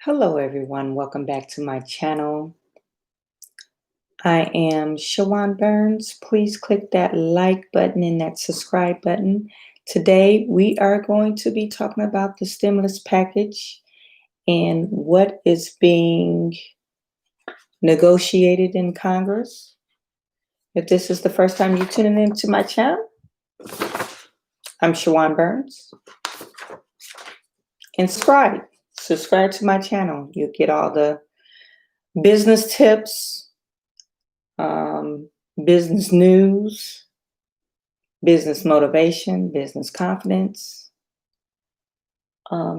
Hello, everyone. Welcome back to my channel. I am Chawanne Burns. Please click that like button and that subscribe button. Today, we are going to be talking about the stimulus package and what is being negotiated in Congress. If this is the first time you're tuning into my channel, I'm Chawanne Burns. And subscribe. Subscribe to my channel. You'll get all the business tips, business news, business motivation, business confidence.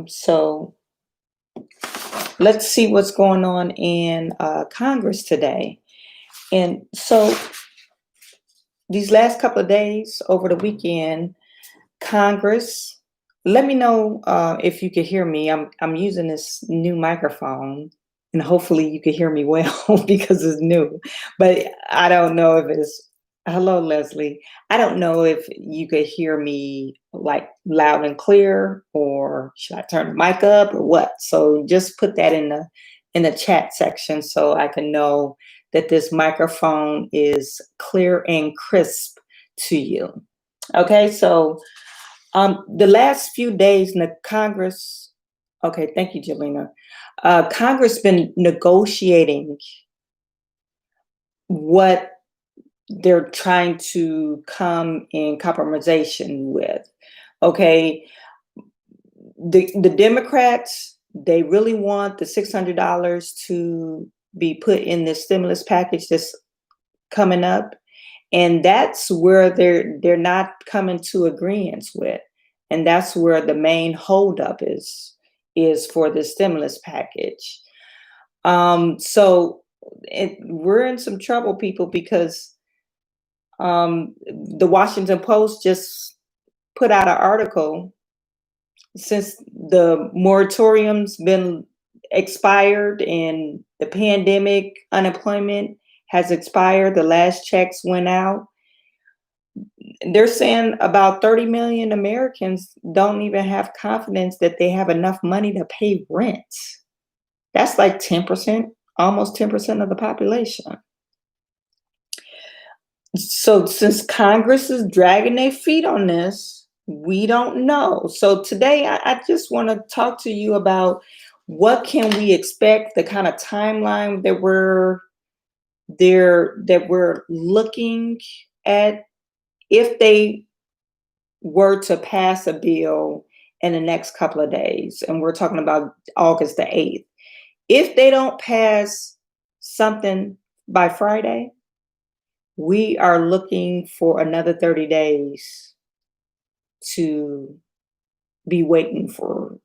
So let's see what's going on in Congress today. And so these last couple of days over the weekend, Congress, let me know if you could hear me. I'm using this new microphone and hopefully you can hear me well because it's new, but I don't know if it's, hello, Leslie. I don't know if you could hear me like loud and clear, or should I turn the mic up or what? So just put that in the chat section so I can know that this microphone is clear and crisp to you. Okay, so the last few days in the Congress, okay, thank you, Jelena. Congress been negotiating what they're trying to come in compromisation with. Okay, the Democrats, they really want the $600 to be put in the stimulus package that's coming up, and that's where they're not coming to agreements with, and that's where the main holdup is for the stimulus package. So we're in some trouble, people, because the Washington Post just put out an article. Since the moratorium's been expired and the pandemic unemployment has expired, the last checks went out, they're saying about 30 million Americans don't even have confidence that they have enough money to pay rent. That's like 10%, almost 10% of the population. So since Congress is dragging their feet on this, we don't know. So today I just want to talk to you about what can we expect, the kind of timeline that we're looking at if they were to pass a bill in the next couple of days. And we're talking about August the 8th. If they don't pass something by Friday, we are looking for another 30 days to be waiting for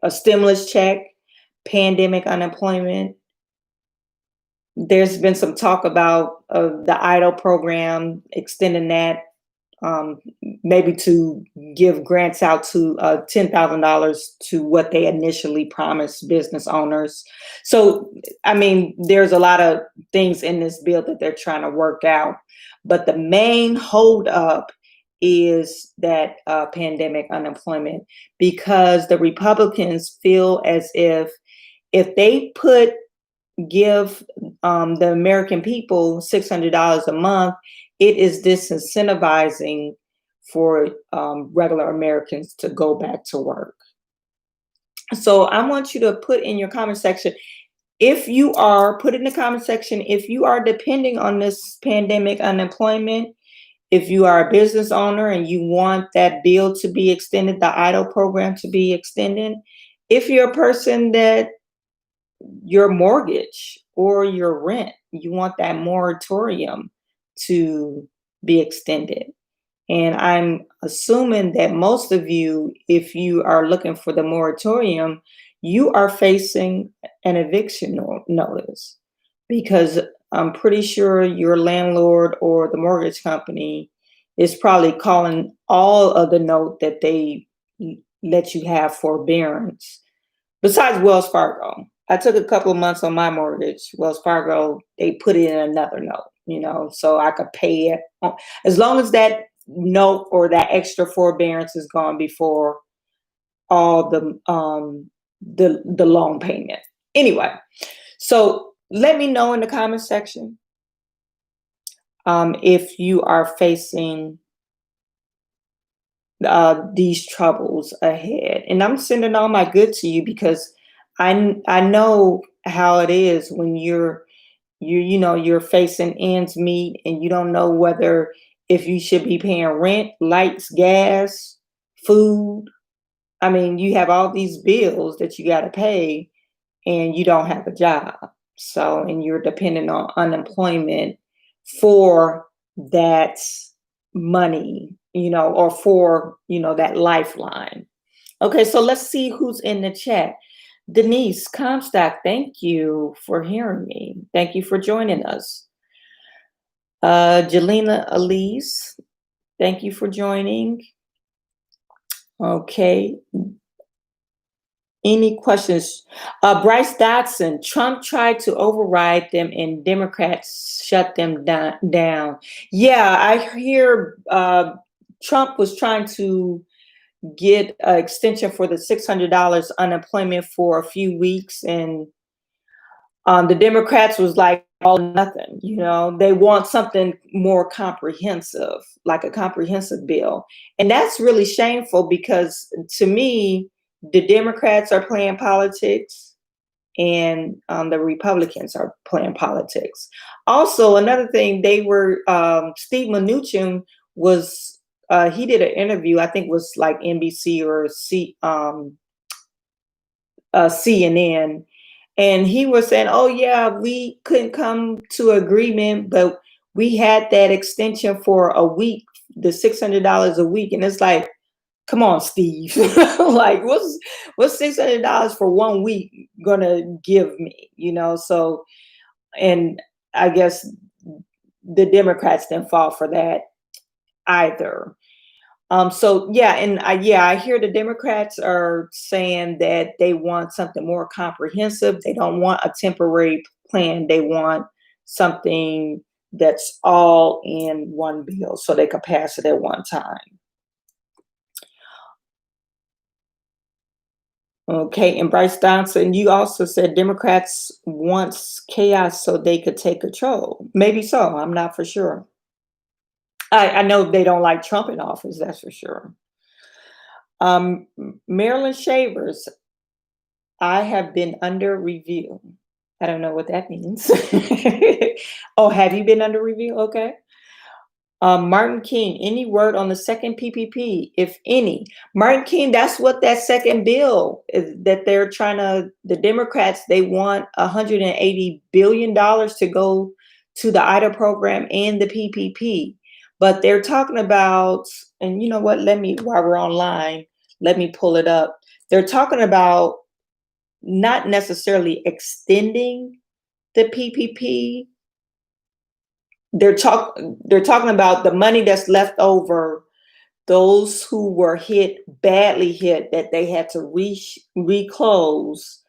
a stimulus check, pandemic unemployment. There's been some talk about the IDAL program, extending that maybe to give grants out to $10,000 to what they initially promised business owners. So, I mean, there's a lot of things in this bill that they're trying to work out, but the main holdup is that pandemic unemployment, because the Republicans feel as if they give the American people $600 a month, it is disincentivizing for regular Americans to go back to work. So I want you to put in your comment section, if you are depending on this pandemic unemployment, if you are a business owner and you want that bill to be extended, the IDAL program to be extended, if you're a person that your mortgage or your rent, you want that moratorium to be extended. And I'm assuming that most of you, if you are looking for the moratorium, you are facing an eviction notice, because I'm pretty sure your landlord or the mortgage company is probably calling all of the note that they let you have forbearance, besides Wells Fargo. I took a couple of months on my mortgage. Wells Fargo, they put it in another note, so I could pay it. As long as that note or that extra forbearance is gone before all the loan payment. Anyway, so let me know in the comment section if you are facing these troubles ahead. And I'm sending all my good to you, because I know how it is when you're facing ends meet and you don't know whether if you should be paying rent, lights, gas, food. I mean, you have all these bills that you got to pay and you don't have a job. So, and you're dependent on unemployment for that money, or for, that lifeline. Okay, so let's see who's in the chat. Denise Comstock, thank you for hearing me. Thank you for joining us. Jelena Elise, thank you for joining. Okay. Any questions? Bryce Dodson, Trump tried to override them and Democrats shut them down. Yeah, I hear Trump was trying to get an extension for the $600 unemployment for a few weeks, and the Democrats was like, all or nothing. They want something more comprehensive, like a comprehensive bill. And that's really shameful, because to me, the Democrats are playing politics and the Republicans are playing politics. Also, another thing, they were, Steve Mnuchin was, he did an interview, I think it was like NBC or CNN. And he was saying, oh, yeah, we couldn't come to agreement, but we had that extension for a week, the $600 a week. And it's like, come on, Steve. Like, what's $600 for 1 week gonna give me? So, and I guess the Democrats didn't fall for that either. So yeah, and I hear the Democrats are saying that they want something more comprehensive. They don't want a temporary plan. They want something that's all in one bill, so they could pass it at one time. Okay, and Bryce Johnson, you also said Democrats want chaos so they could take control. Maybe so. I'm not for sure. I know they don't like Trump in office, that's for sure. Marilyn Shavers, I have been under review. I don't know what that means. Oh, have you been under review? Okay. Martin King, any word on the second PPP, if any? Martin King, that's what that second bill is, that they're trying to, the Democrats, they want $180 billion to go to the IDAL program and the PPP. But they're talking about, and you know what, while we're online, let me pull it up. They're talking about not necessarily extending the PPP. They're talking about the money that's left over, those who were badly hit, that they had to reclose,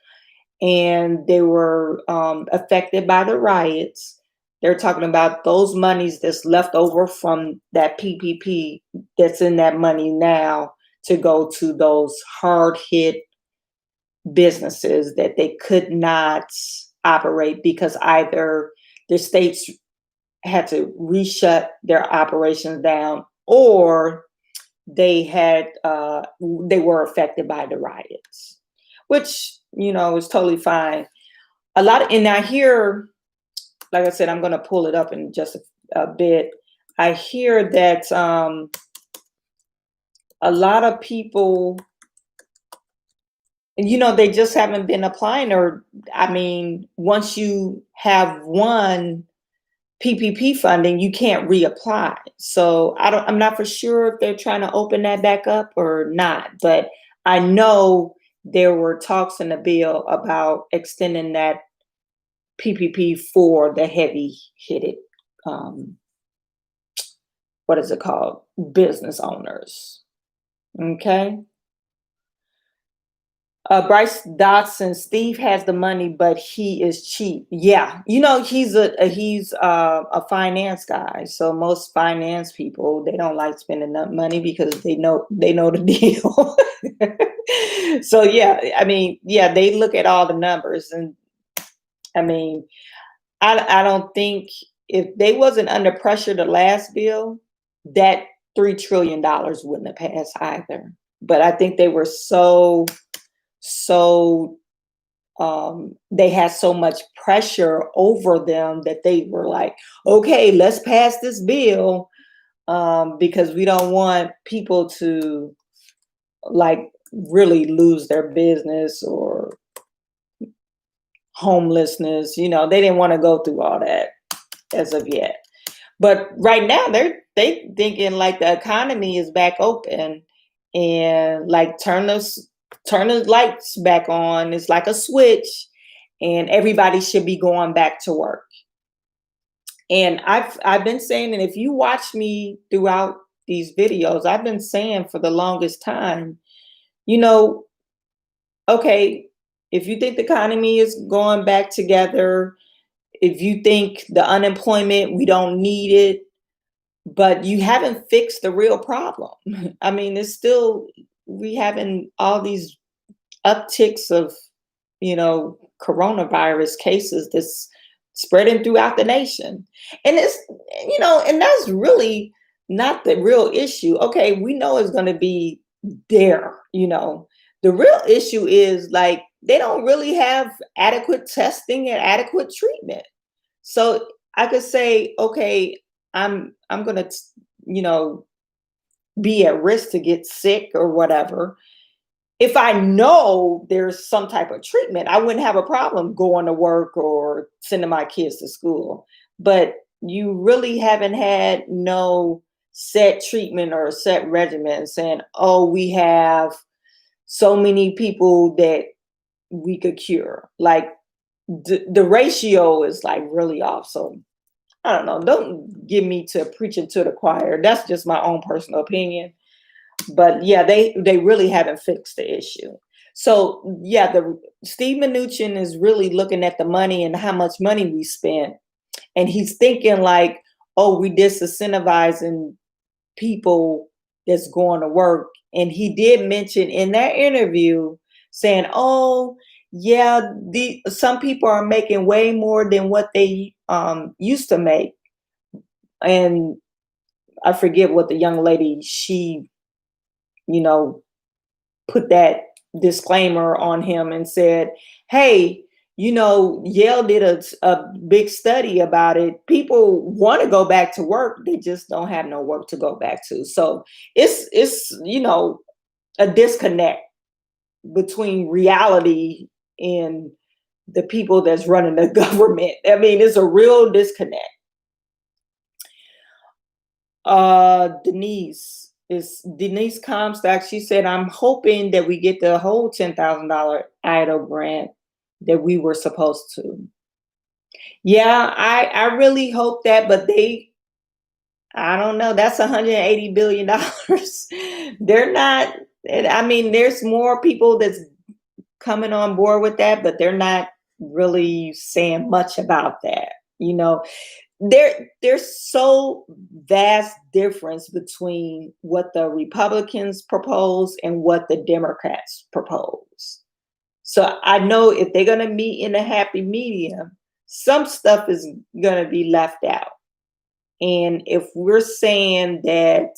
and they were affected by the riots. They're talking about those monies that's left over from that PPP, that's in that money now, to go to those hard hit businesses that they could not operate because either the states had to reshut their operations down, or they were affected by the riots, which is totally fine. And I hear, like I said, I'm going to pull it up in just a bit. I hear that a lot of people, they just haven't been applying, or once you have one PPP funding, you can't reapply. So I'm not for sure if they're trying to open that back up or not, but I know there were talks in the bill about extending that PPP for the heavy hitted, what is it called? Business owners. Okay. Bryce Dodson, Steve has the money, but he is cheap. Yeah, he's a finance guy. So most finance people, they don't like spending that money because they know the deal. So yeah, I mean, yeah, they look at all the numbers, and I mean, I don't think if they wasn't under pressure the last bill, that $3 trillion wouldn't have passed either. But I think they were so they had so much pressure over them that they were like, okay, let's pass this bill, because we don't want people to like really lose their business or homelessness. They didn't want to go through all that as of yet. But right now they thinking like the economy is back open, and like turn the lights back on. It's like a switch, and everybody should be going back to work. And I've been saying, and if you watch me throughout these videos, I've been saying for the longest time, okay, if you think the economy is going back together, if you think the unemployment, we don't need it, but you haven't fixed the real problem. I mean, it's still, we having all these upticks of, coronavirus cases that's spreading throughout the nation. And and that's really not the real issue. Okay, we know it's going to be there. The real issue is like they don't really have adequate testing and adequate treatment. So I could say, okay, I'm going to, be at risk to get sick or whatever. If I know there's some type of treatment, I wouldn't have a problem going to work or sending my kids to school. But you really haven't had no set treatment or set regimen saying, oh, we have so many people that we could cure. Like the ratio is like really off. So I don't know. Don't get me to preaching to the choir. That's just my own personal opinion. But yeah, they really haven't fixed the issue. So yeah, Steve Mnuchin is really looking at the money and how much money we spent, and he's thinking like, oh, we disincentivizing people that's going to work. And he did mention in that interview saying, oh yeah, some people are making way more than what they used to make. And I forget what the young lady, she put that disclaimer on him and said, hey, Yale did a big study about it. People want to go back to work. They just don't have no work to go back to. So it's a disconnect between reality and the people that's running the government. I mean, it's a real disconnect. Denise Comstock, she said, I'm hoping that we get the whole $10,000 IDAL grant that we were supposed to. Yeah, I really hope that, but I don't know, that's $180 billion. They're not, I mean, there's more people that's coming on board with that, but they're not really saying much about that. There's so vast difference between what the Republicans propose and what the Democrats propose. So I know if they're going to meet in a happy medium, some stuff is going to be left out. And if we're saying that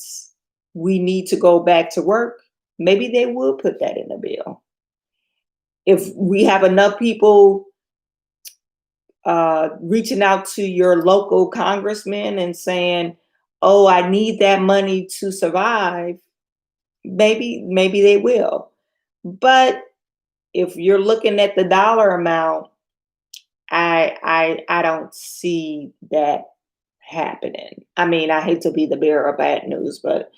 we need to go back to work, maybe they will put that in the bill. If we have enough people reaching out to your local congressman and saying, oh, I need that money to survive, maybe they will. But if you're looking at the dollar amount, I don't see that happening. I mean, I hate to be the bearer of bad news, but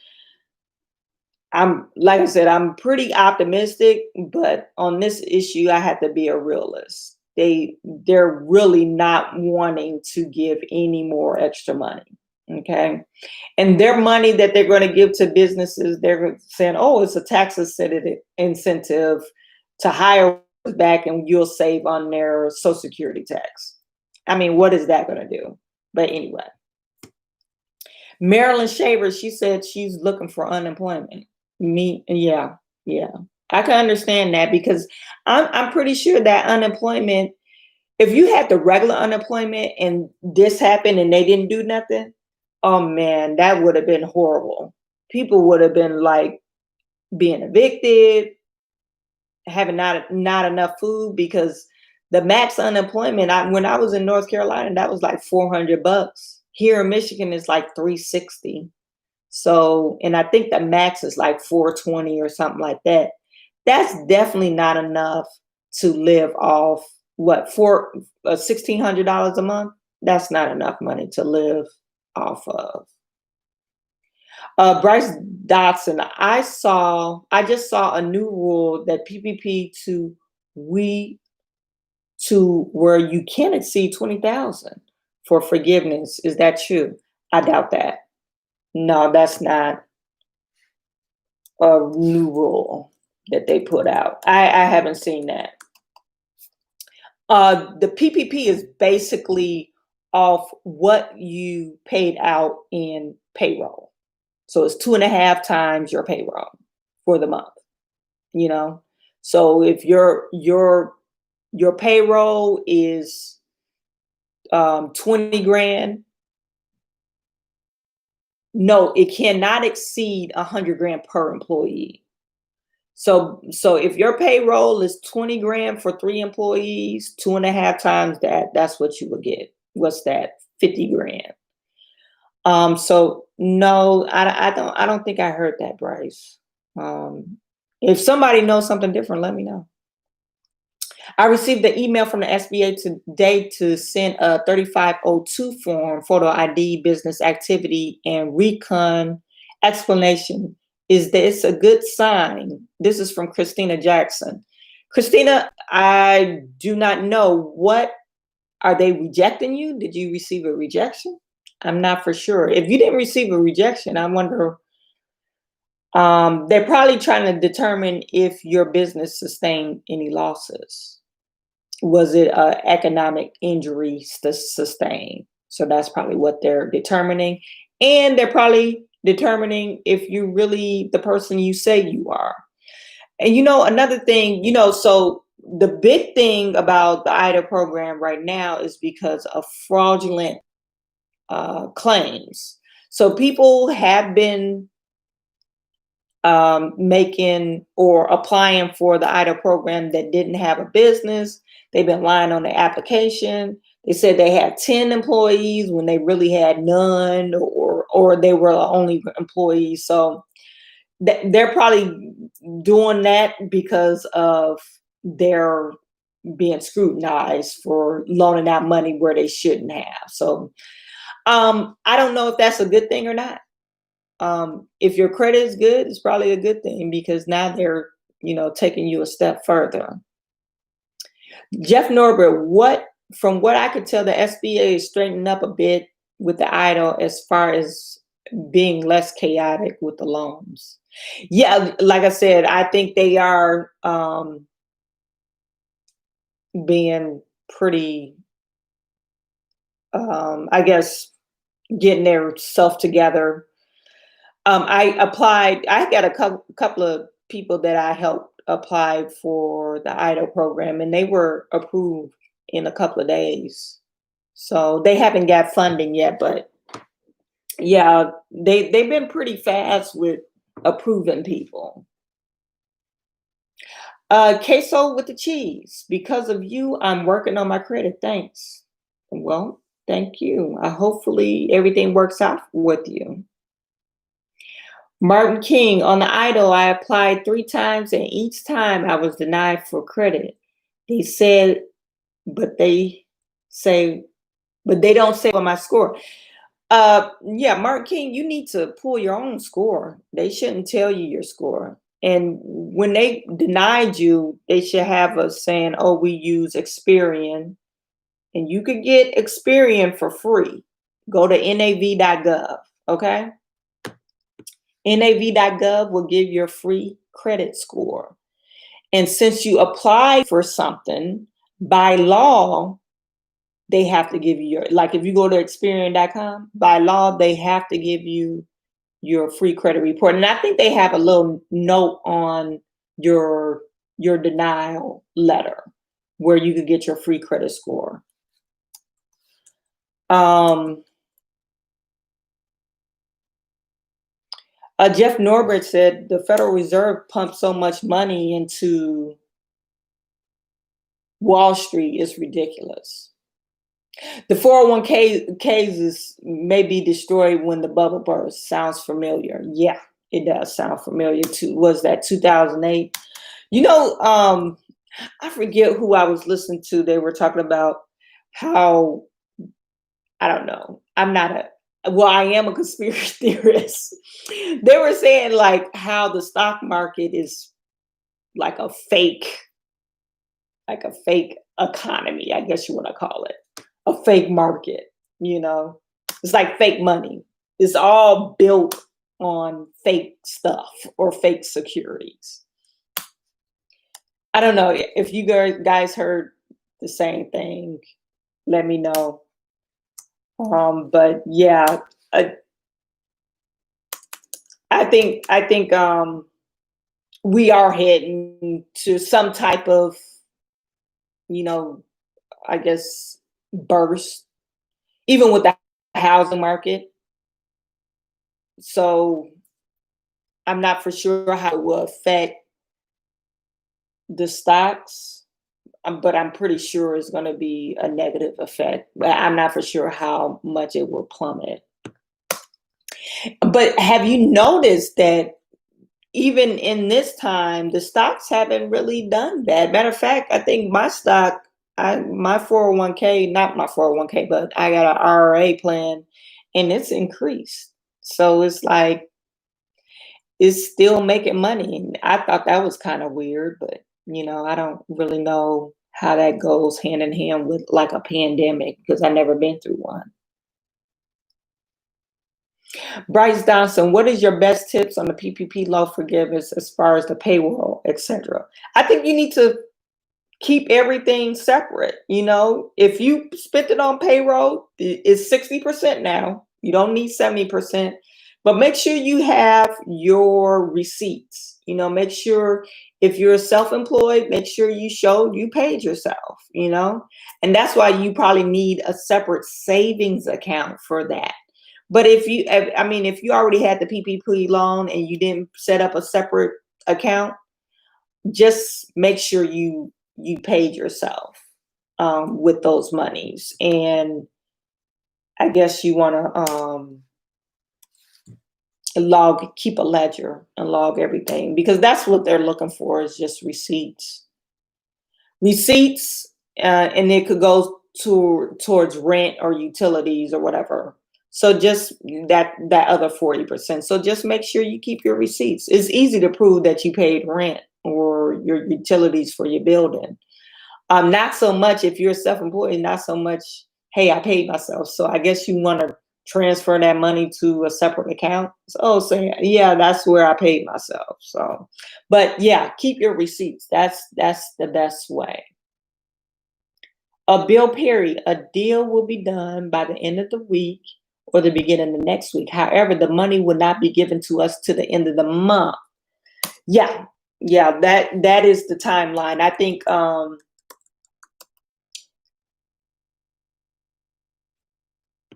like I said, I'm pretty optimistic, but on this issue, I have to be a realist. They're really not wanting to give any more extra money. Okay. And their money that they're going to give to businesses, they're saying, oh, it's a tax incentive to hire back and you'll save on their Social Security tax. I mean, what is that going to do? But anyway, Marilyn Shaver, she said she's looking for unemployment. Yeah. I can understand that because I'm pretty sure that unemployment, if you had the regular unemployment and this happened and they didn't do nothing, oh man, that would have been horrible. People would have been like being evicted, having not enough food because the max unemployment, when I was in North Carolina, that was like $400. Here in Michigan, it's like 360. So, and I think the max is like 420 or something like that. That's definitely not enough to live off what for $1,600 a month. That's not enough money to live off of. Bryce Dotson, I just saw a new rule that PPP to where you can exceed 20,000 for forgiveness. Is that true? I doubt that. No, that's not a new rule that they put out. I haven't seen that. The PPP is basically off what you paid out in payroll. So it's 2.5 times your payroll for the month, you know? So if your payroll is 20 grand, no, it cannot exceed 100 grand per employee. So if your payroll is 20 grand for 3 employees, 2.5 times that's what you would get. What's that? 50 grand. So no, I don't think I heard that, Bryce. If somebody knows something different, let me know. I received the email from the SBA today to send a 3502 form, photo ID, business activity, and recon explanation. Is this a good sign? This is from Christina Jackson. Christina, I do not know. What are they rejecting you? Did you receive a rejection? I'm not for sure. If you didn't receive a rejection, I wonder, they're probably trying to determine if your business sustained any losses. Was it an economic injury sustained? So that's probably what they're determining. And they're probably determining if you're really the person you say you are. And another thing, so the big thing about the IDAL program right now is because of fraudulent claims. So people have been making or applying for the IDAL program that didn't have a business. They've been lying on the application. They said they had 10 employees when they really had none, or they were the only employees. So they're probably doing that because of their being scrutinized for loaning out money where they shouldn't have. So I don't know if that's a good thing or not. If your credit is good, it's probably a good thing because now they're, taking you a step further. Jeff Norbert, from what I could tell, the SBA is straightening up a bit with the IDAL as far as being less chaotic with the loans. Yeah, like I said, I think they are being pretty, I guess, getting their self together. I got a couple of people that I helped apply for the IDAL program, and they were approved in a couple of days. So they haven't got funding yet, but yeah, they've been pretty fast with approving people. Queso with the cheese. Because of you, I'm working on my credit. Thanks. Well, thank you. Hopefully everything works out with you. Martin King, on the IDAL, I applied 3 times and each time I was denied for credit. They said, but they don't say what my score. Yeah, Martin King, you need to pull your own score. They shouldn't tell you your score. And when they denied you, they should have us saying, oh, we use Experian. And you could get Experian for free. Go to nav.gov, okay? nav.gov will give you a free credit score. And since you apply for something, by law, they have to give you like if you go to Experian.com, by law, they have to give you your free credit report. And I think they have a little note on your denial letter where you could get your free credit score. Jeff Norbert said the Federal Reserve pumped so much money into Wall Street is ridiculous. The 401ks may be destroyed when the bubble bursts. Sounds familiar. Yeah, it does sound familiar too. Was that 2008? You know, I forget who I was listening to. They were talking about how, I don't know. I am a conspiracy theorist. They were saying like how the stock market is like a fake economy, I guess you want to call it. A fake market, It's like fake money. It's all built on fake stuff or fake securities. I don't know if you guys heard the same thing. Let me know. But yeah, I think we are heading to some type of, I guess, burst, even with the housing market. So I'm not for sure how it will affect the stocks, but I'm pretty sure it's going to be a negative effect. But I'm not for sure how much it will plummet. But have you noticed that even in this time, the stocks haven't really done bad? Matter of fact, I think my stock, my 401k, not my 401k, but I got an IRA plan and it's increased. So it's like, it's still making money. And I thought that was kind of weird, but I don't really know how that goes hand in hand with like a pandemic because I've never been through one. Bryce Johnson, what is your best tips on the PPP loan forgiveness as far as the payroll, etc.? I think you need to keep everything separate. If you spent it on payroll, it's 60% now. You don't need 70%, but make sure you have your receipts. Make sure if you're self-employed, make sure you show you paid yourself, and that's why you probably need a separate savings account for that. But if you already had the PPP loan and you didn't set up a separate account, just make sure you paid yourself with those monies. And I guess you want to keep a ledger and log everything, because that's what they're looking for, is just receipts. And it could go towards rent or utilities or whatever. So just that other 40%. So just make sure you keep your receipts. It's easy to prove that you paid rent or your utilities for your building. Not so much if you're self-employed, not so much, hey, I paid myself. So I guess you want to transfer that money to a separate account. So yeah, that's where I paid myself. So, but yeah, keep your receipts. That's the best way. A bill period. A deal will be done by the end of the week or the beginning of the next week. However, the money will not be given to us to the end of the month. Yeah, that is the timeline. I think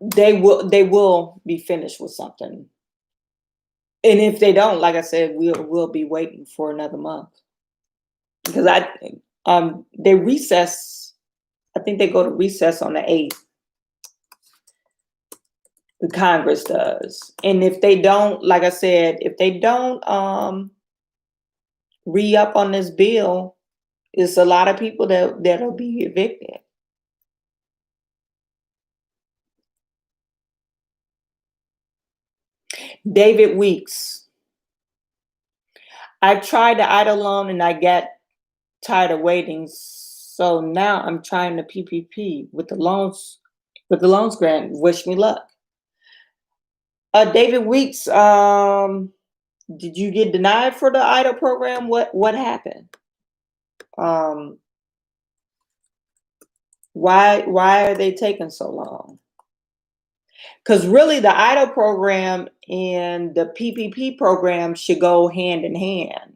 they will be finished with something. And if they don't, like I said, we'll be waiting for another month. Because they recess, I think they go to recess on the 8th. The Congress does. And if they don't, like I said, if they don't re-up on this bill, it's a lot of people that'll be evicted. David Weeks. I tried the IDAL loan and I got tired of waiting. So now I'm trying the PPP with the loans grant. Wish me luck. David Weeks, did you get denied for the IDAL program? What happened? Why are they taking so long? Because really the IDAL program and the PPP program should go hand in hand.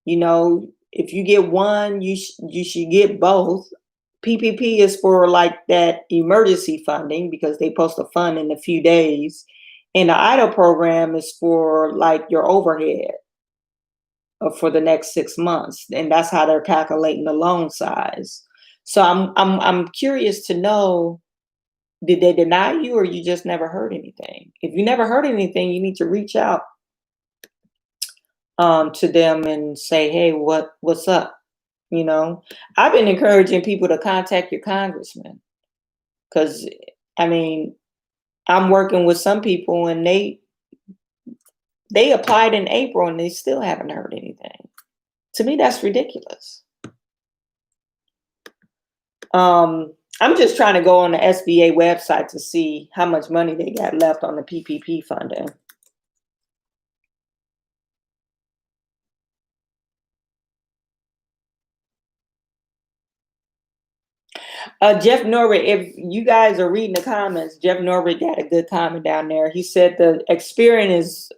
You know, if you get one, you should get both. PPP is for like that emergency funding because they post a fund in a few days. And the IDAL program is for like your overhead for the next 6 months. And that's how they're calculating the loan size. So I'm curious to know, did they deny you or you just never heard anything? If you never heard anything, you need to reach out to them and say, hey, what's up? You know, I've been encouraging people to contact your congressman because, I mean, I'm working with some people and they applied in April and they still haven't heard anything. To me, that's ridiculous. I'm just trying to go on the SBA website to see how much money they got left on the PPP funding. Jeff Norwood, if you guys are reading the comments, Jeff Norwood got a good comment down there. He said the Experian is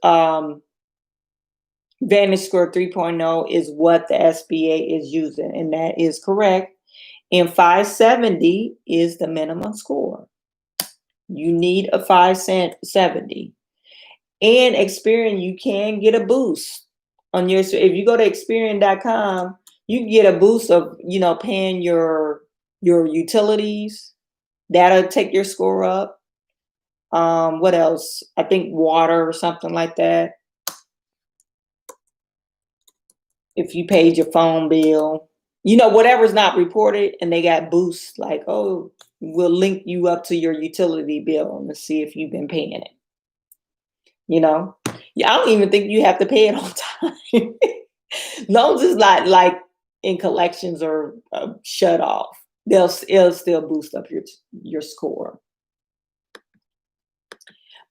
Vantage Score 3.0 is what the SBA is using, and that is correct. And 570 is the minimum score. You need a 570. And Experian, you can get a boost on your, so if you go to Experian.com, you can get a boost of, you know, paying your utilities. That'll take your score up. What else? I think water or something like that. If you paid your phone bill, you know, whatever's not reported, and they got boosts like, oh, we'll link you up to your utility bill and see if you've been paying it. You know, yeah, I don't even think you have to pay it on time. Loans is not like in collections or shut off. It'll still boost up your score.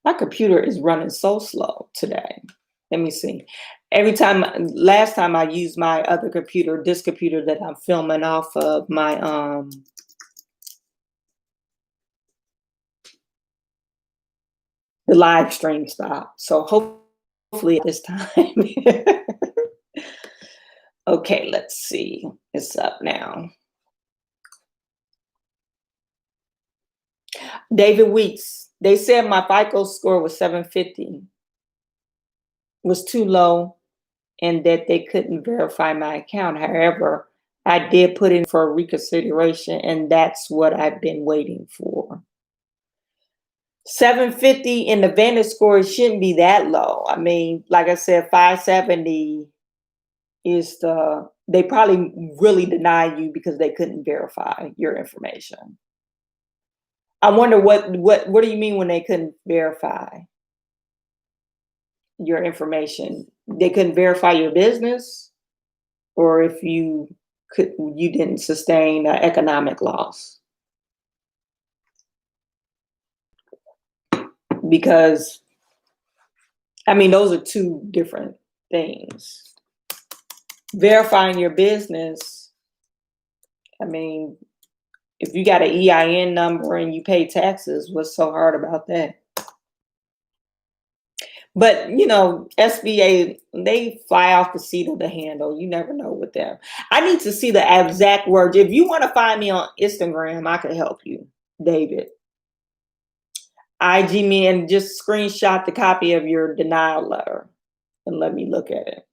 My computer is running so slow today. Let me see. Last time I used my other computer, this computer that I'm filming off of, my the live stream stopped. So hopefully this time. Okay, let's see. It's up now. David Weeks, they said my FICO score was 750, was too low, and that they couldn't verify my account. However, I did put in for a reconsideration, and that's what I've been waiting for. 750 in the Vantage score shouldn't be that low. I mean, like I said, 570 is they probably really denied you because they couldn't verify your information. I wonder what do you mean when they couldn't verify your information? They couldn't verify your business, or if you didn't sustain economic loss? Because, I mean, those are two different things. Verifying your business, I mean, if you got an EIN number and you pay taxes, what's so hard about that? But, you know, SBA, they fly off the seat of the handle. You never know with them. I need to see the exact words. If you want to find me on Instagram, I can help you, David. IG me and just screenshot the copy of your denial letter and let me look at it.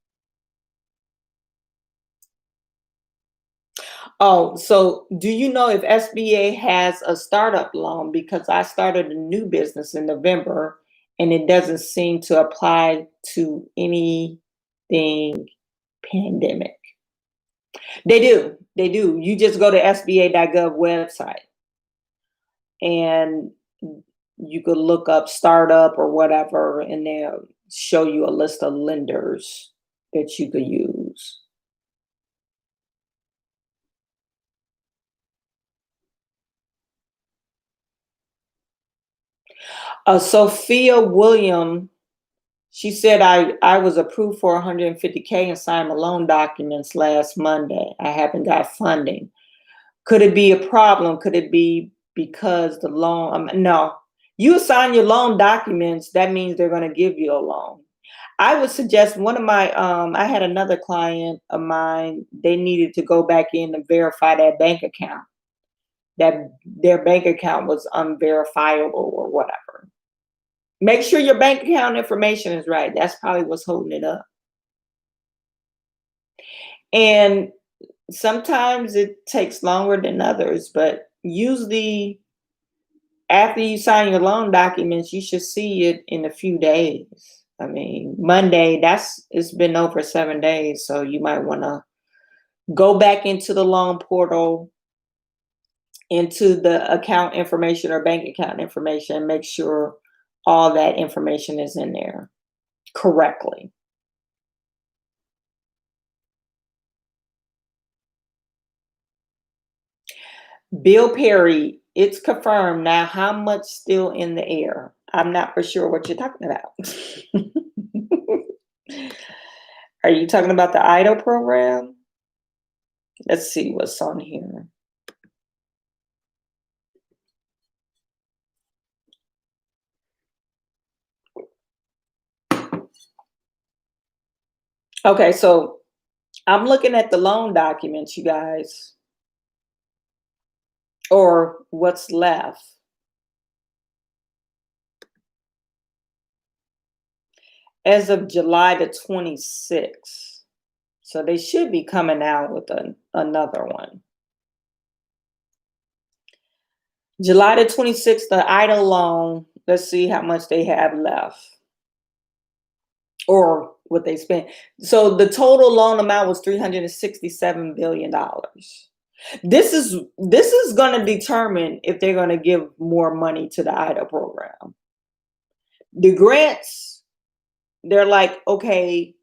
Oh, so do you know if SBA has a startup loan? Because I started a new business in November and it doesn't seem to apply to anything pandemic. They do. You just go to SBA.gov website and you could look up startup or whatever, and they'll show you a list of lenders that you could use. Sophia William, she said, I was approved for 150K and signed my loan documents last Monday. I haven't got funding. Could it be a problem? Could it be because the loan? No, you assign your loan documents, that means they're going to give you a loan. I would suggest one of my I had another client of mine, they needed to go back in and verify that bank account, that their bank account was unverifiable or whatever. Make sure your bank account information is right. That's probably what's holding it up. And sometimes it takes longer than others, but usually after you sign your loan documents, you should see it in a few days. I mean, Monday, it's been over 7 days, so you might want to go back into the loan portal, into the account information or bank account information, and make sure all that information is in there correctly. Bill Perry, it's confirmed. Now, how much still in the air? I'm not for sure what you're talking about. Are you talking about the IDAL program? Let's see what's on here. Okay, so I'm looking at the loan documents, you guys, or what's left. As of July the 26th. So they should be coming out with another one. July the 26th, the IDAL loan, let's see how much they have left or what they spent. So the total loan amount was $367 billion. This is going to determine if they're going to give more money to the IDAL program. The grants, they're like, okay,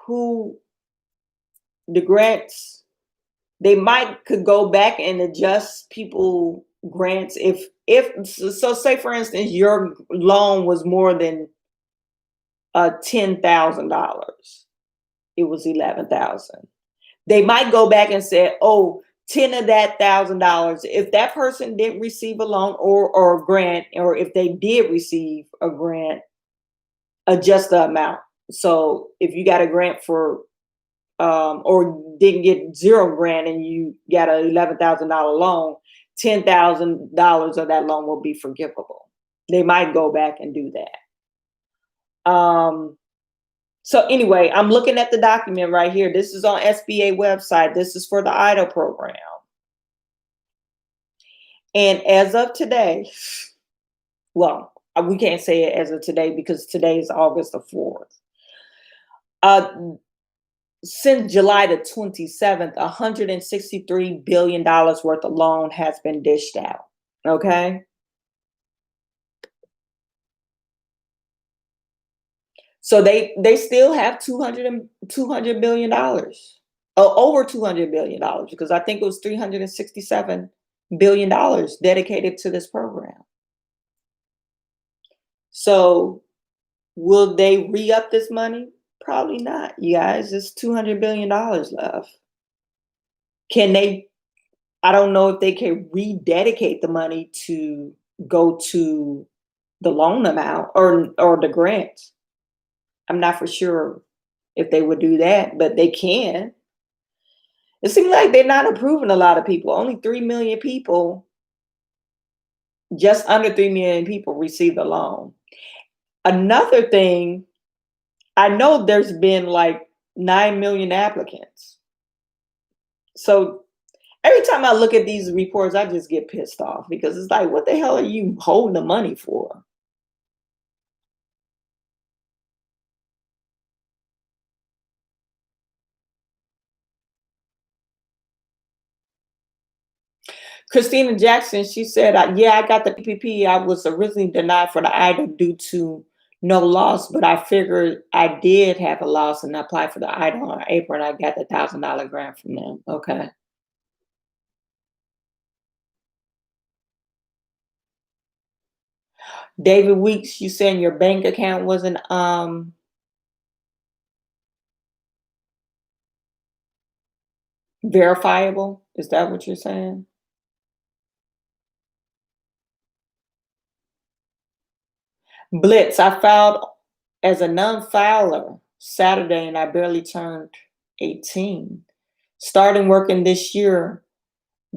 the grants, they could go back and adjust people grants if so say for instance your loan was more than $10,000, it was 11,000. They might go back and say, oh, 10 of that $1,000, if that person didn't receive a loan or a grant, or if they did receive a grant, adjust the amount. So if you got a grant for or didn't get zero grant and you got an $11,000 loan, $10,000 of that loan will be forgivable. They might go back and do that. So anyway, I'm looking at the document right here. This is on SBA website. This is for the IDAL program. And as of today, well, we can't say it as of today because today is August the 4th. Since July the 27th, $163 billion worth of loan has been dished out. Okay. So they still have $200 billion, over $200 billion, because I think it was $367 billion dedicated to this program. So will they re-up this money? Probably not, you guys. It's $200 billion left. Can they? I don't know if they can rededicate the money to go to the loan amount or the grants. I'm not for sure if they would do that, but they can. It seems like they're not approving a lot of people. Only 3 million people, just under 3 million people received a loan. Another thing, I know there's been like 9 million applicants. So every time I look at these reports, I just get pissed off because it's like, what the hell are you holding the money for? Christina Jackson, she said, yeah, I got the PPP. I was originally denied for the IDAL due to no loss, but I figured I did have a loss and I applied for the IDAL in April and I got the $1,000 grant from them. Okay. David Weeks, you saying your bank account wasn't verifiable? Is that what you're saying? Blitz, I filed as a non-filer Saturday, and I barely turned 18. Starting working this year,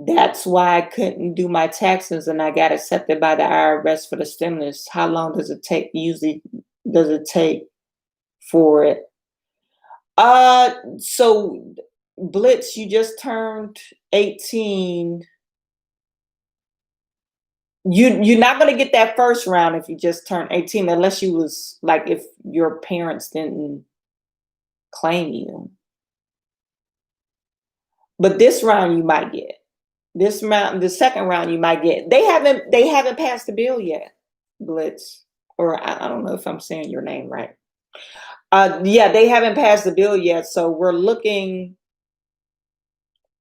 that's why I couldn't do my taxes and I got accepted by the IRS for the stimulus. How long does it take usually does it take for it? So Blitz, you just turned 18. You're not gonna get that first round if you just turned 18, unless you was like if your parents didn't claim you. But this round you might get. This round, the second round you might get. They haven't passed the bill yet, Blitz. Or I don't know if I'm saying your name right. Yeah, they haven't passed the bill yet. So we're looking,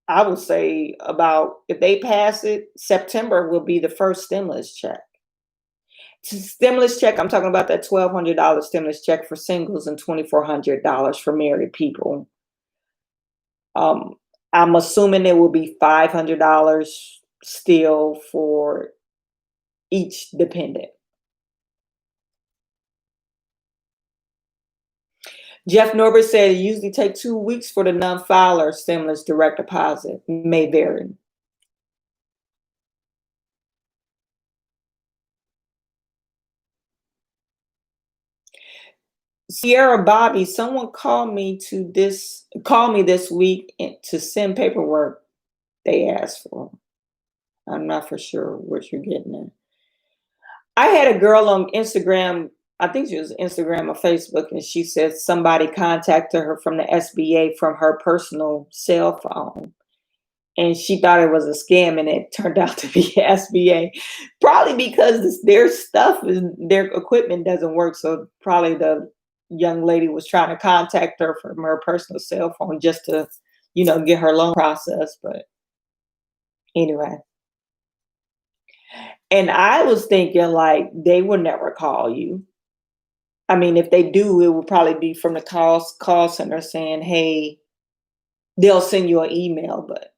I would say about if they pass it, September will be the first stimulus check. Stimulus check, I'm talking about that $1,200 stimulus check for singles and $2,400 for married people. Um, I'm assuming it will be $500 still for each dependent. Jeff Norbert said it usually takes 2 weeks for the non-filer stimulus direct deposit. May vary. Sierra Bobby, someone called me this week to send paperwork they asked for. I'm not for sure what you're getting at. I had a girl on Instagram, I think she was Instagram or Facebook, and she said somebody contacted her from the SBA from her personal cell phone. And she thought it was a scam, and it turned out to be SBA. Probably because their equipment doesn't work. So probably the young lady was trying to contact her from her personal cell phone just to, get her loan process. But anyway. And I was thinking like they would never call you. I mean, if they do, it will probably be from the call center saying, hey, they'll send you an email, but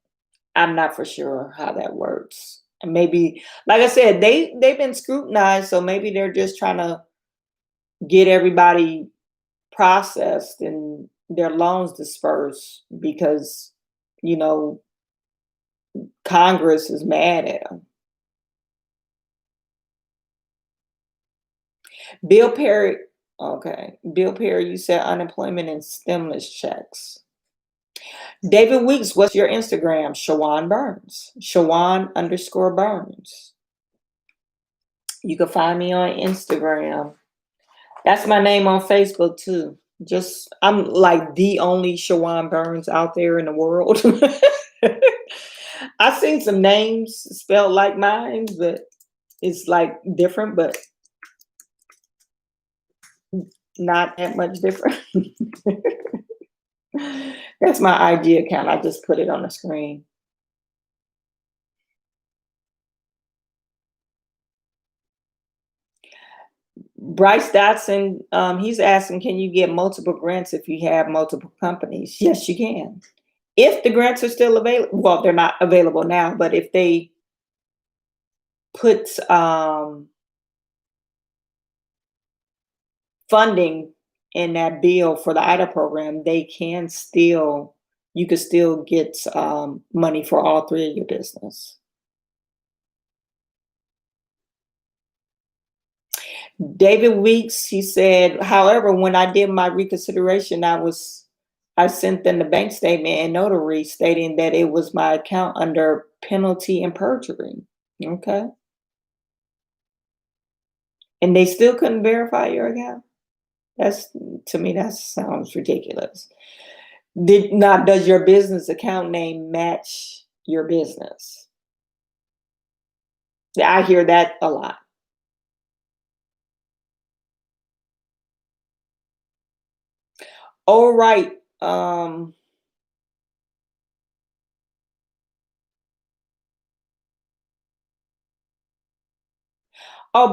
I'm not for sure how that works. And maybe, like I said, they've been scrutinized, so maybe they're just trying to get everybody processed and their loans dispersed because, Congress is mad at them. Bill Perry, okay. Bill Perry, you said unemployment and stimulus checks. David Weeks, what's your Instagram? Chawanne Burns. Chawanne_Burns. You can find me on Instagram. That's my name on Facebook too. I'm like the only Chawanne Burns out there in the world. I've seen some names spelled like mine, but it's like different, but not that much different. That's my IG account. I just put it on the screen. Bryce Dotson, he's asking, can you get multiple grants if you have multiple companies? Yes, you can. If the grants are still available, well, they're not available now, but if they put funding in that bill for the IDAL program, you could still get money for all three of your business. David Weeks, he said, however, when I did my reconsideration, I sent them the bank statement and notary stating that it was my account under penalty and perjury. Okay. And they still couldn't verify your account? To me, that sounds ridiculous. Does your business account name match your business? I hear that a lot. All right. Oh,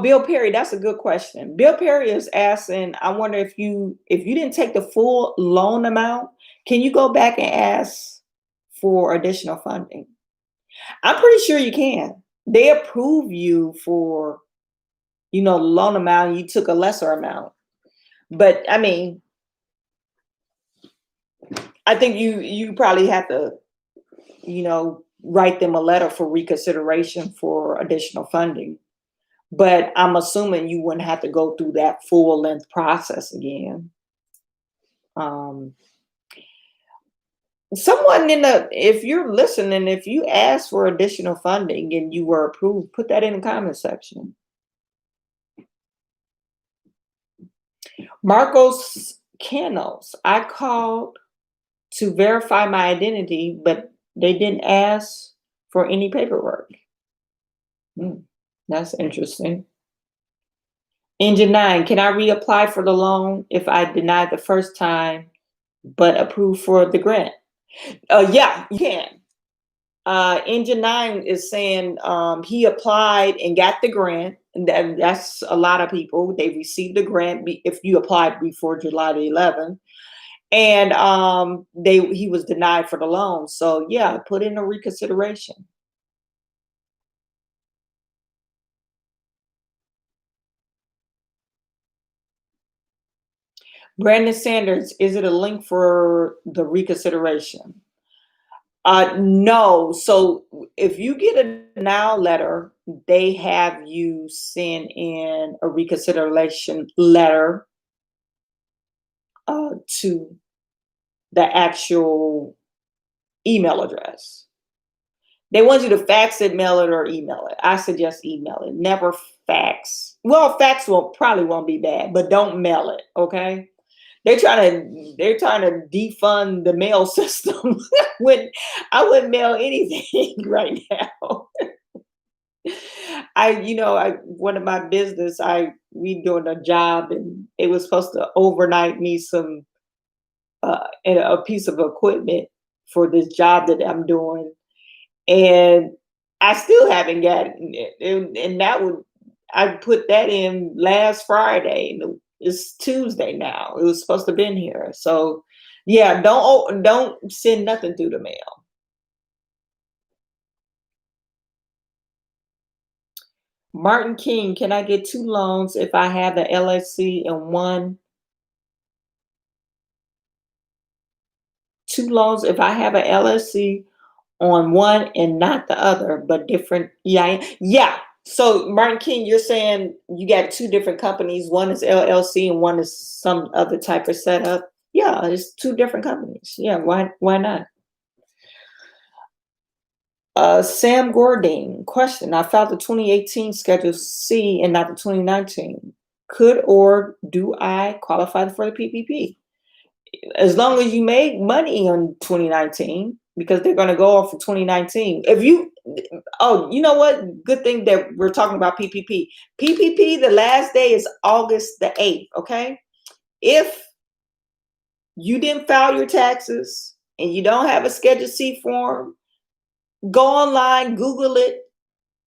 Bill Perry, that's a good question. Bill Perry is asking, I wonder if you didn't take the full loan amount, can you go back and ask for additional funding? I'm pretty sure you can. They approve you for, loan amount, you took a lesser amount. But I mean, I think you probably have to, write them a letter for reconsideration for additional funding. But I'm assuming you wouldn't have to go through that full length process again. Um, Someone if you're listening, if you asked for additional funding and you were approved, put that in the comment section. Marcos Canos, I called to verify my identity, but they didn't ask for any paperwork. That's interesting. Engine 9, can I reapply for the loan if I denied the first time but approved for the grant? Yeah, you can. Engine 9 is saying he applied and got the grant. And that's a lot of people. They received the grant if you applied before July the 11th. And he was denied for the loan. So yeah, put in a reconsideration. Brandon Sanders, is it a link for the reconsideration? No. So if you get a denial letter, they have you send in a reconsideration letter to the actual email address. They want you to fax it, mail it, or email it. I suggest email it. Never fax. Well, fax probably won't be bad, but don't mail it. Okay. They're trying to defund the mail system. When I wouldn't mail anything right now. One of my business, we doing a job and it was supposed to overnight me some a piece of equipment for this job that I'm doing, and I still haven't gotten it. And I put that in last Friday. And it's Tuesday now. It was supposed to have been here. So yeah, don't send nothing through the mail. Martin King, can I get 2 loans if I have an LLC and one? 2 loans if I have an LLC on one and not the other, but different EIN. Yeah. So Martin King, you're saying you got 2 different companies. One is LLC and one is some other type of setup. Yeah, it's 2 different companies. Yeah, why not? Sam Gording, question. I filed the 2018 Schedule C and not the 2019. Could or do I qualify for the PPP? As long as you made money on 2019, because they're going to go off for 2019. You know what? Good thing that we're talking about PPP. PPP, the last day is August the 8th, okay? If you didn't file your taxes and you don't have a Schedule C form, go online, Google it,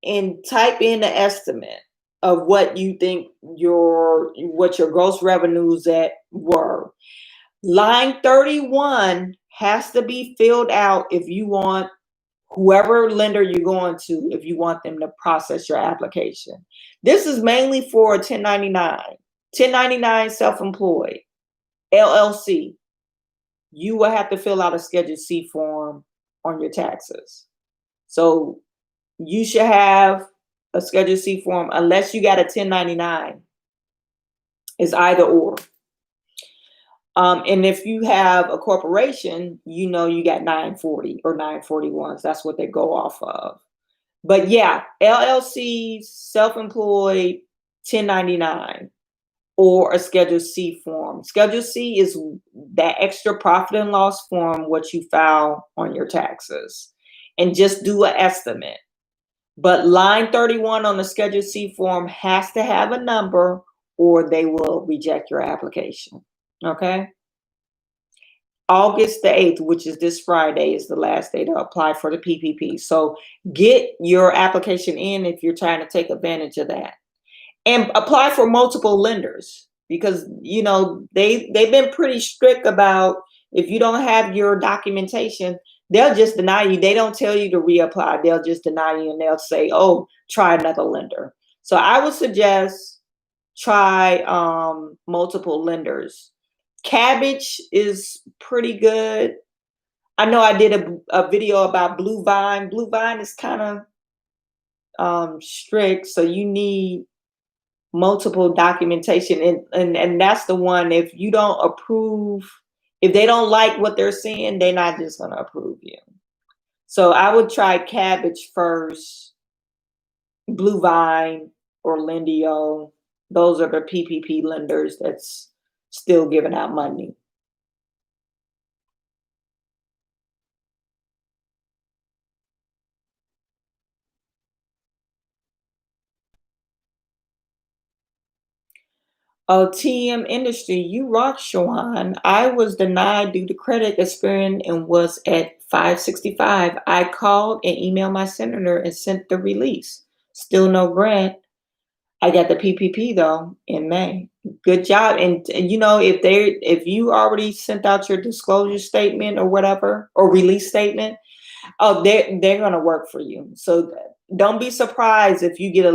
and type in the estimate of what you think what your gross revenues were. Line 31 has to be filled out if you want whoever lender you're going to, if you want them to process your application. This is mainly for 1099. 1099 self-employed, LLC. You will have to fill out a Schedule C form on your taxes. So you should have a Schedule C form unless you got a 1099. It's either or. And if you have a corporation, you got 940 or 941s. That's what they go off of. But yeah, LLC, self-employed, 1099, or a Schedule C form. Schedule C is that extra profit and loss form, what you file on your taxes. And just do an estimate. But line 31 on the Schedule C form has to have a number or they will reject your application. Okay. August the 8th, which is this Friday, is the last day to apply for the PPP. So get your application in if you're trying to take advantage of that. And apply for multiple lenders because, they've been pretty strict about if you don't have your documentation, they'll just deny you. They don't tell you to reapply. They'll just deny you and they'll say, oh, try another lender. So I would suggest try multiple lenders. Cabbage is pretty good. I know I did a video about Blue Vine. Blue Vine is kind of strict, so you need multiple documentation, and that's the one. If you don't approve, if they don't like what they're seeing, they're not just going to approve you. So I would try Cabbage first, Blue Vine or Lendio. Those are the PPP lenders that's still giving out money. Oh, TM Industry, you rock, Chawanne. I was denied due to credit experience and was at 565. I called and emailed my senator and sent the release. Still no grant. I got the PPP though in May. Good job. And you know, if you already sent out your disclosure statement or whatever, or release statement, oh, they're gonna work for you. So don't be surprised if you get a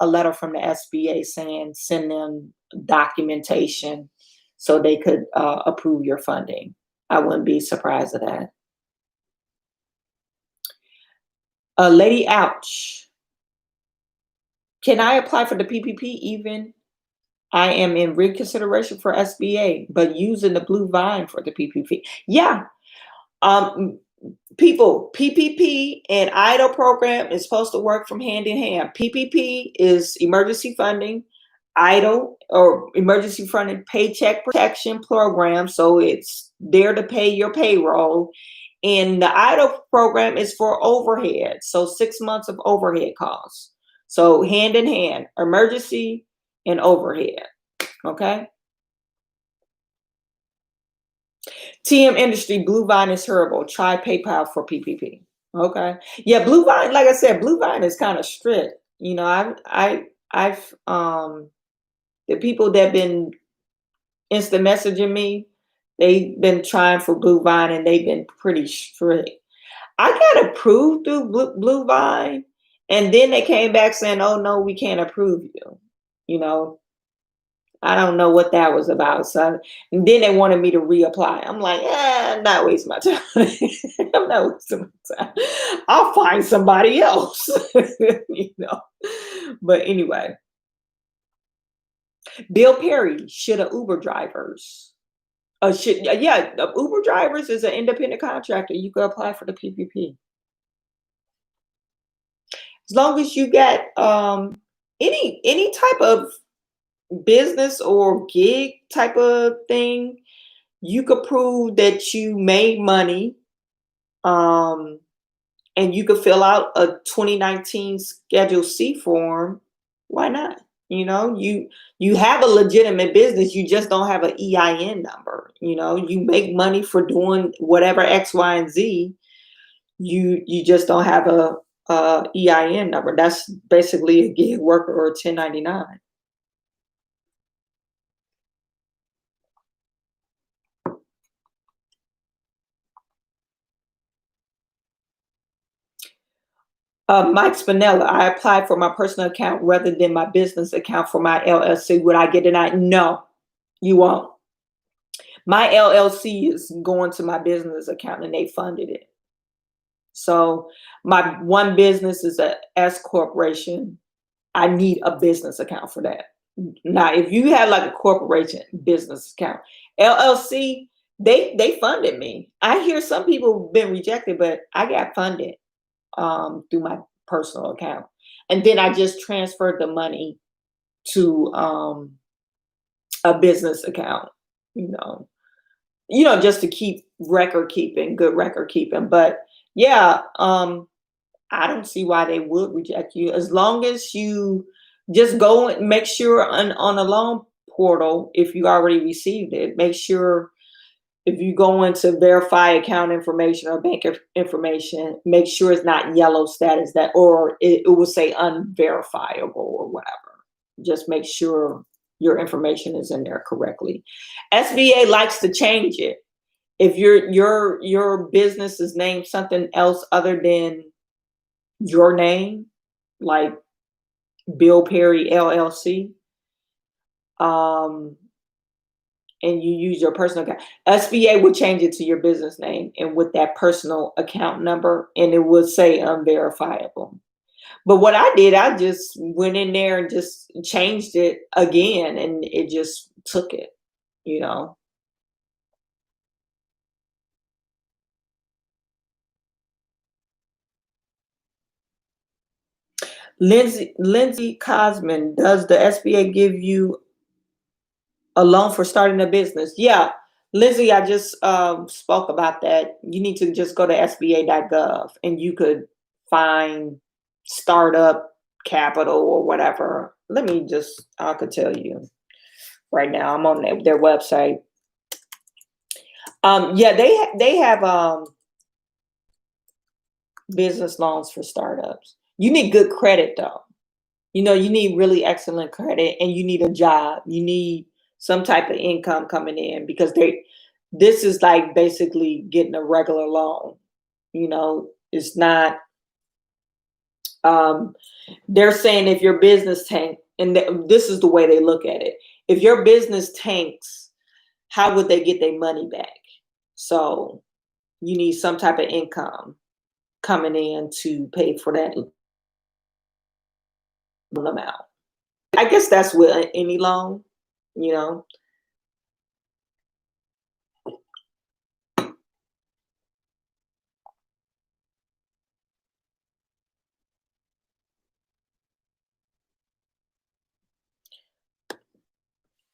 letter from the SBA saying send them documentation so they could approve your funding. I wouldn't be surprised at that. Lady Ouch. Can I apply for the PPP even? I am in reconsideration for SBA, but using the Blue Vine for the PPP. Yeah. People, PPP and IDAL program is supposed to work from hand in hand. PPP is emergency funding. IDAL, or emergency funding, paycheck protection program. So it's there to pay your payroll. And the IDAL program is for overhead. So 6 months of overhead costs. So hand in hand, emergency and overhead. Okay. TM Industry, Blue Vine is horrible. Try PayPal for PPP. Okay. Yeah, Blue Vine, like I said, Blue Vine is kind of strict. You know, I've the people that been instant messaging me, they've been trying for Blue Vine and they've been pretty strict. I got approved through Blue Vine, and then they came back saying, "Oh no, we can't approve you." You know, I don't know what that was about. So and then they wanted me to reapply. I'm like, I'm not wasting my time. I'm not wasting my time. I'll find somebody else. You know. But anyway, Bill Perry, should have Uber drivers. Uber drivers is an independent contractor. You could apply for the PPP. As long as you got any type of business or gig type of thing, you could prove that you made money, and you could fill out a 2019 Schedule C form. Why not? You know, you have a legitimate business, you just don't have an EIN number. You know, you make money for doing whatever X, Y, and Z. You just don't have a EIN number. That's basically a gig worker or a 1099. Mike Spinella, I applied for my personal account rather than my business account for my LLC. Would I get denied? No, you won't. My LLC is going to my business account and they funded it. So my one business is a S corporation. I need a business account for that. Now, if you have like a corporation business account, LLC, they funded me. I hear some people have been rejected, but I got funded through my personal account. And then I just transferred the money to a business account, just to keep good record keeping. But yeah, I don't see why they would reject you, as long as you just go and make sure on a loan portal, if you already received it, make sure if you go into verify account information or bank information, make sure it's not yellow status, or it will say unverifiable or whatever. Just make sure your information is in there correctly. SBA likes to change it. If your business is named something else other than your name, like Bill Perry LLC, and you use your personal account, SBA would change it to your business name and with that personal account number, and it would say unverifiable. But what I did, I just went in there and just changed it again, and it just took it, you know. Lindsay Cosman, does the SBA give you a loan for starting a business? Yeah, Lindsay, I just spoke about that. You need to just go to SBA.gov and you could find startup capital or whatever. Let me just, I could tell you right now. I'm on their website. Yeah, they have business loans for startups. You need good credit though. You know, you need really excellent credit, and you need a job. You need some type of income coming in, because this is like basically getting a regular loan. You know, it's not, they're saying if your business tank, and this is the way they look at it. If your business tanks, how would they get their money back? So you need some type of income coming in to pay for that amount. I guess that's with any loan, you know.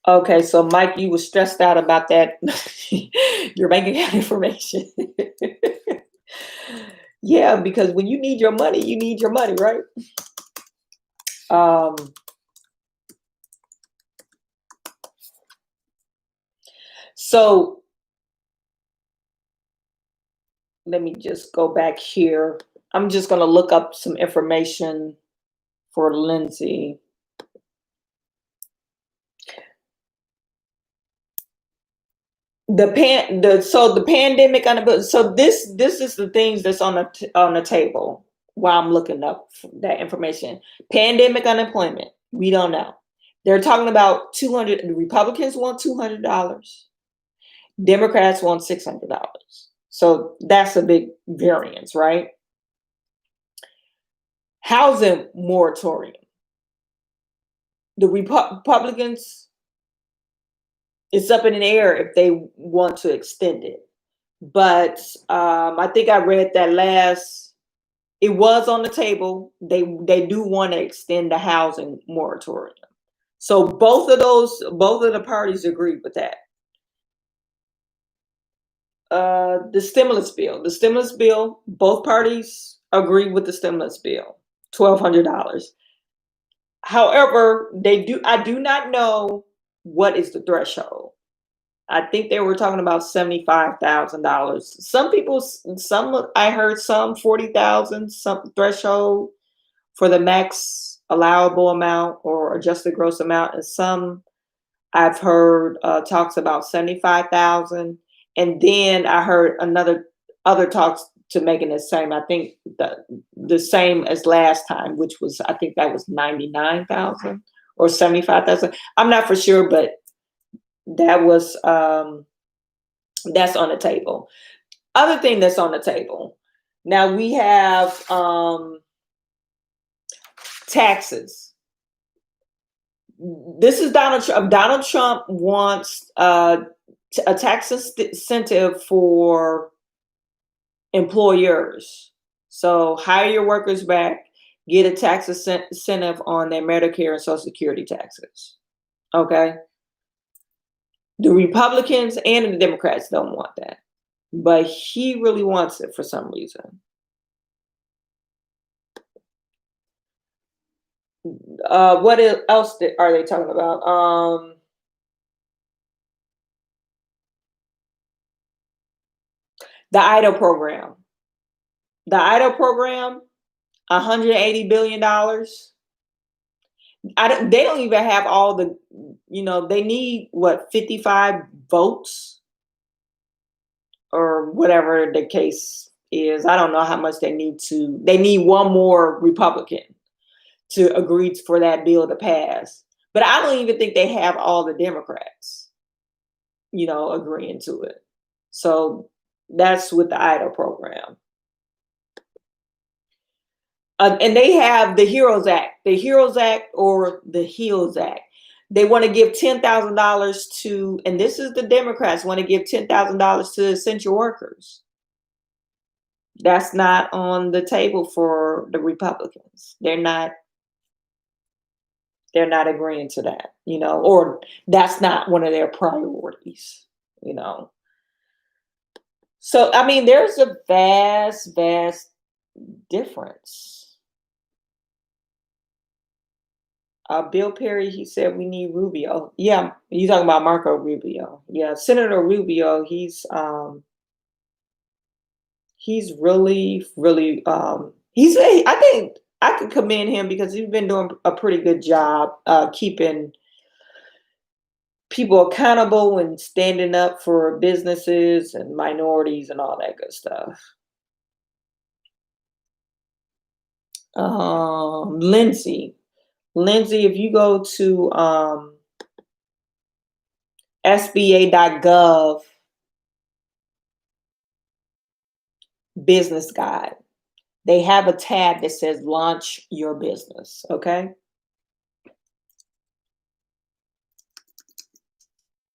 Okay, so Mike, you were stressed out about that, your bank account information. Yeah, because when you need your money, right? So let me just go back here. I'm just going to look up some information for Lindsay. The pandemic so this is the things that's on the table while I'm looking up that information. Pandemic unemployment, we don't know. They're talking about 200. The Republicans want $200. Democrats want $600. So that's a big variance, right? Housing moratorium. The Republicans, it's up in the air if they want to extend it. But I think I read that it was on the table. They do want to extend the housing moratorium. So both of the parties agree with that. The stimulus bill, both parties agree with the stimulus bill, $1,200. However, I do not know what is the threshold. I think they were talking about $75,000. I heard some 40,000, some threshold for the max allowable amount or adjusted gross amount, and some I've heard talks about 75,000, and then I heard other talks to making the same. I think the same as last time, which was, I think that was 99,000 or 75,000. I'm not for sure, but that was that's on the table. Other thing that's on the table. Now we have taxes. This is Donald Trump. Donald Trump wants a tax incentive for employers. So hire your workers back, get a tax incentive on their Medicare and Social Security taxes. Okay. The Republicans and the Democrats don't want that, but he really wants it for some reason. What else are they talking about? The IDAL program. The IDAL program, $180 billion. They don't even have all the, they need 55 votes or whatever the case is. I don't know how much they need one more Republican to agree for that bill to pass. But I don't even think they have all the Democrats, agreeing to it. So that's with the IDAL program. And they have the HEROES Act or the HEALS Act. They want to give $10,000 to, and this is the Democrats want to give $10,000 to essential workers. That's not on the table for the Republicans. They're not agreeing to that, or that's not one of their priorities, So, I mean, there's a vast, vast difference. Bill Perry, he said we need Rubio. Yeah, you talking about Marco Rubio. Yeah, Senator Rubio, he's really, really, I think I could commend him because he's been doing a pretty good job keeping people accountable and standing up for businesses and minorities and all that good stuff. Lindsay, if you go to SBA.gov business guide, they have a tab that says launch your business. Okay.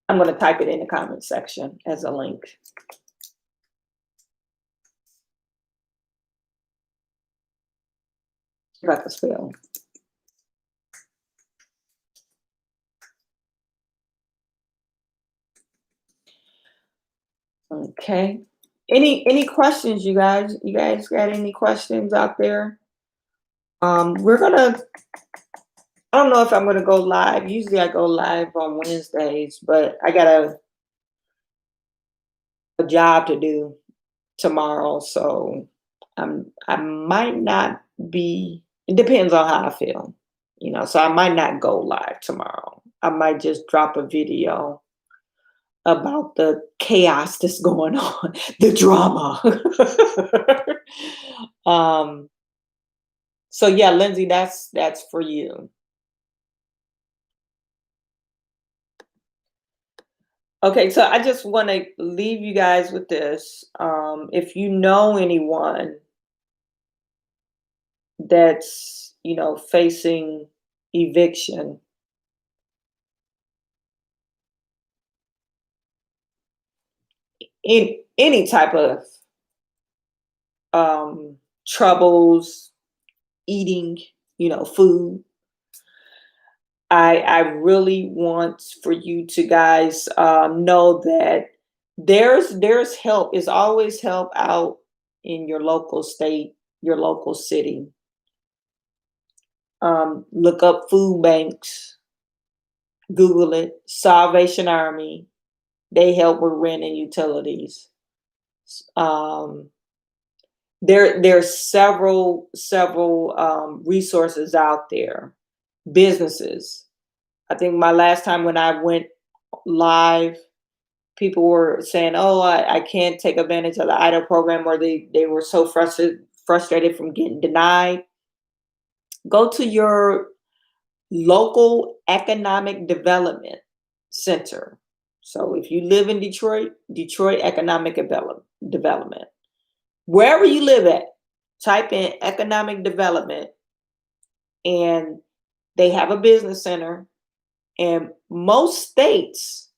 I'm going to type it in the comment section as a link. About to spell. Okay. Any questions, you guys? You guys got any questions out there? We're gonna. I don't know if I'm gonna go live. Usually I go live on Wednesdays, but I got a job to do tomorrow, so I might not be. It depends on how I feel, So I might not go live tomorrow. I might just drop a video about the chaos that's going on, the drama. So yeah, Lindsay, that's for you. Okay, so I just want to leave you guys with this. If you know anyone that's, facing eviction, in any type of troubles eating, food, I really want for you to guys know that there's help. Is always help out in your local state, your local city. Look up food banks, Google it, Salvation Army. They help with rent and utilities. There's several resources out there. Businesses. I think my last time when I went live, people were saying, "Oh, I can't take advantage of the IDAL program," or they were so frustrated from getting denied. Go to your local economic development center. So if you live in Detroit Economic Development. Wherever you live at, type in economic development, and they have a business center. And most states,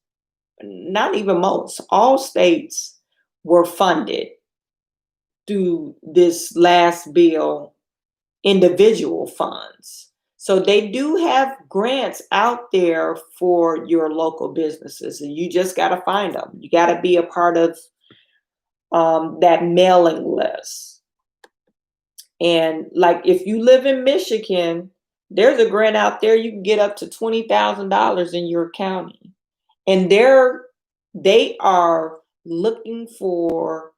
not even most, all states were funded through this last bill, individual funds. So they do have grants out there for your local businesses, and you just got to find them. You got to be a part of that mailing list. And like if you live in Michigan, there's a grant out there. You can get up to $20,000 in your county, and they are looking for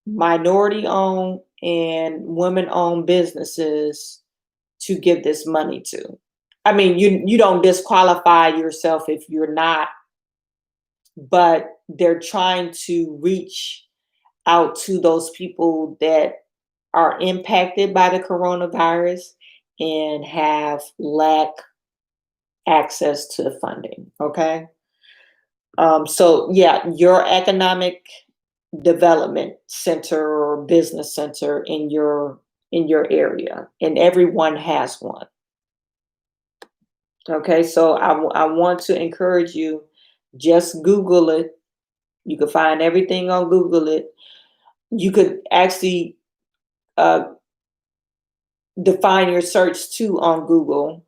minority-owned and women-owned businesses to give this money to. I mean, you don't disqualify yourself if you're not, but they're trying to reach out to those people that are impacted by the coronavirus and have lack access to funding. Okay. So yeah, your economic development center or business center in your area, and everyone has one. Okay, so I want to encourage you, just Google it. You can find everything on Google it. You could actually uh, define your search too on Google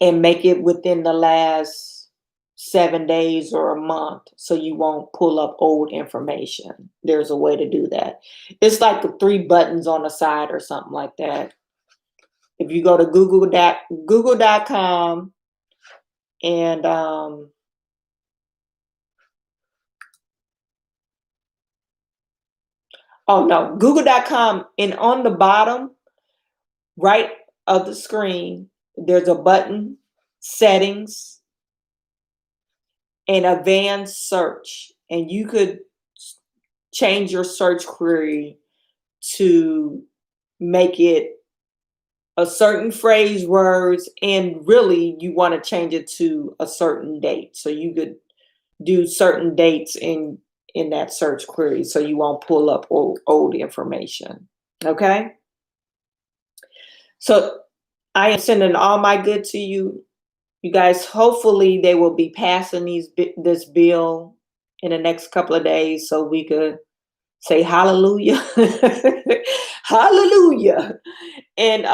and make it within the last 7 days or a month, so you won't pull up old information. There's a way to do that. It's like the 3 buttons on the side or something like that. If you go to google.com and oh no, google.com, and on the bottom right of the screen, there's a button, settings, and advanced search. And you could change your search query to make it a certain phrase words, and really you want to change it to a certain date. So you could do certain dates in that search query, so you won't pull up old information. Okay. So I am sending all my good to you. You guys, hopefully they will be passing this bill in the next couple of days, so we could say hallelujah. Hallelujah. And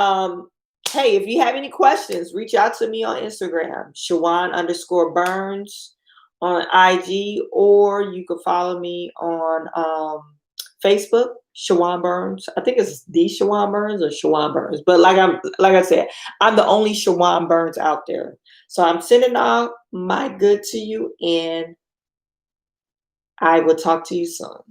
hey, if you have any questions, reach out to me on Instagram, Chawanne_Burns on IG, or you can follow me on Facebook, Chawanne Burns. I think it's the Chawanne Burns or Chawanne Burns. But like I said, I'm the only Chawanne Burns out there. So I'm sending out my good to you, and I will talk to you soon.